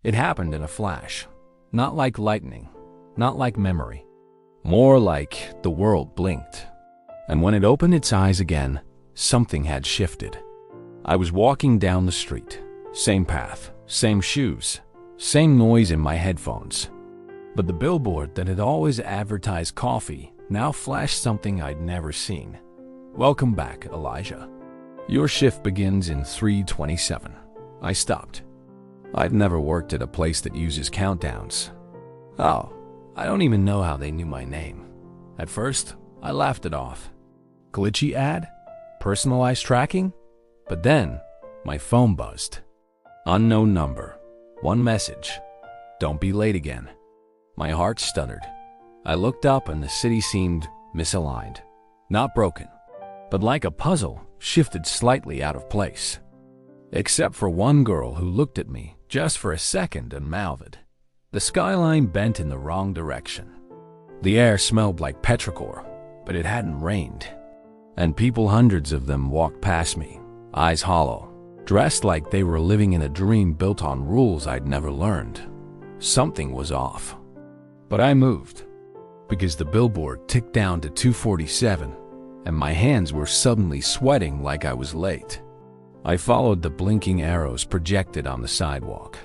It happened in a flash. Not like lightning, not like memory. More like the world blinked. And when it opened its eyes again, something had shifted. I was walking down the street. Same path, same shoes, same noise in my headphones. But the billboard that had always advertised coffee now flashed something I'd never seen. Welcome back, Elijah. Your shift begins in 3:27. I stopped. I'd never worked at a place that uses countdowns. Oh, I don't even know how they knew my name. At first, I laughed it off. Glitchy ad? Personalized tracking? But then, my phone buzzed. Unknown number. One message. Don't be late again. My heart stuttered. I looked up and the city seemed misaligned. Not broken, but like a puzzle, shifted slightly out of place. Except for one girl who looked at me just for a second and mouthed. The skyline bent in the wrong direction. The air smelled like petrichor, but it hadn't rained. And people, hundreds of them, walked past me, eyes hollow, dressed like they were living in a dream built on rules I'd never learned. Something was off. But I moved, because the billboard ticked down to 2:47, and my hands were suddenly sweating like I was late. I followed the blinking arrows projected on the sidewalk.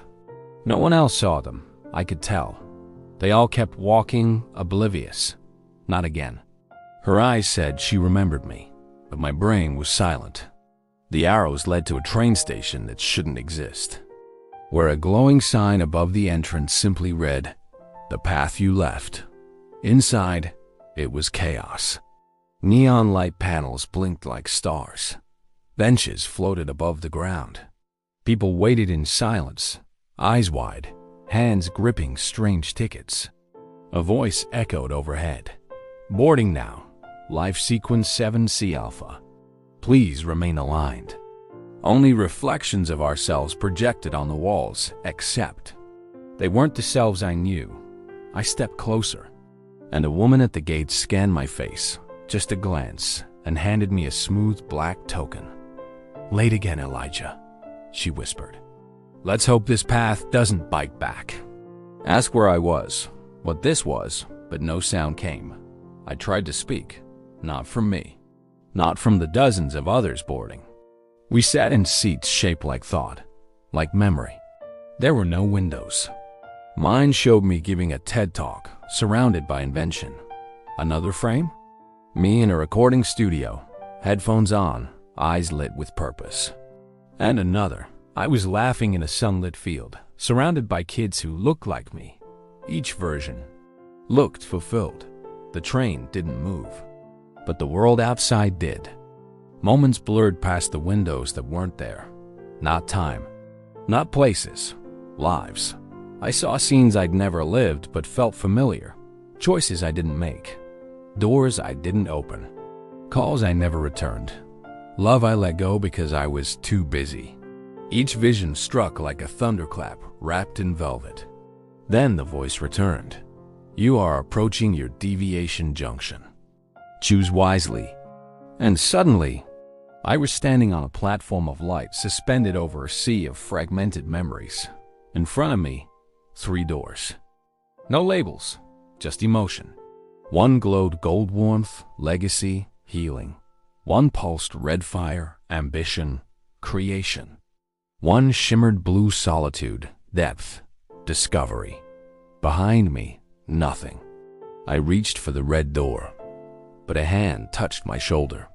No one else saw them, I could tell. They all kept walking, oblivious. Not again. Her eyes said she remembered me, but my brain was silent. The arrows led to a train station that shouldn't exist, where a glowing sign above the entrance simply read, "The path you left." Inside, it was chaos. Neon light panels blinked like stars. Benches floated above the ground. People waited in silence, eyes wide, hands gripping strange tickets. A voice echoed overhead. "Boarding now. Life sequence 7C Alpha. Please remain aligned." Only reflections of ourselves projected on the walls, except they weren't the selves I knew. I stepped closer, and a woman at the gate scanned my face, just a glance, and handed me a smooth black token. "Late again, Elijah," she whispered. "Let's hope this path doesn't bite back." Asked where I was, what this was, but no sound came. I tried to speak, not from me, not from the dozens of others boarding. We sat in seats shaped like thought, like memory. There were no windows. Mine showed me giving a TED Talk, surrounded by invention. Another frame? Me in a recording studio, headphones on, eyes lit with purpose. And another. I was laughing in a sunlit field, surrounded by kids who looked like me. Each version looked fulfilled. The train didn't move, but the world outside did. Moments blurred past the windows that weren't there. Not time, not places, lives. I saw scenes I'd never lived but felt familiar. Choices I didn't make. Doors I didn't open. Calls I never returned. Love I let go because I was too busy. Each vision struck like a thunderclap wrapped in velvet. Then the voice returned. "You are approaching your deviation junction. Choose wisely." And suddenly, I was standing on a platform of light suspended over a sea of fragmented memories. In front of me, 3 doors. No labels, just emotion. One glowed gold warmth, legacy, healing. One pulsed red fire, ambition, creation. One shimmered blue solitude, depth, discovery. Behind me, nothing. I reached for the red door, but a hand touched my shoulder.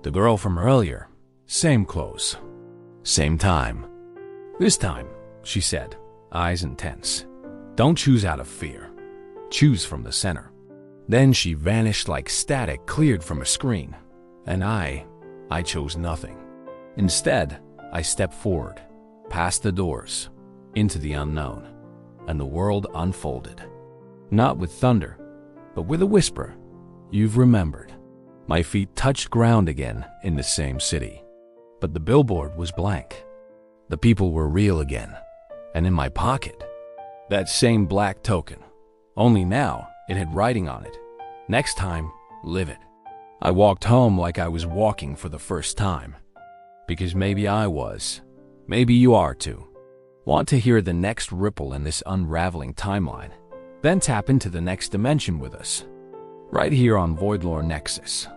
The girl from earlier, same clothes, same time. "This time," she said, eyes intense. "Don't choose out of fear. Choose from the center." Then she vanished like static cleared from a screen, and I chose nothing. Instead, I stepped forward, past the doors, into the unknown, and the world unfolded. Not with thunder, but with a whisper. "You've remembered." My feet touched ground again in the same city, but the billboard was blank. The people were real again, and in my pocket, that same black token, only now it had writing on it. "Next time, live it." I walked home like I was walking for the first time, because maybe I was, maybe you are too. Want to hear the next ripple in this unraveling timeline? Then tap into the next dimension with us, right here on Voidlore Nexus.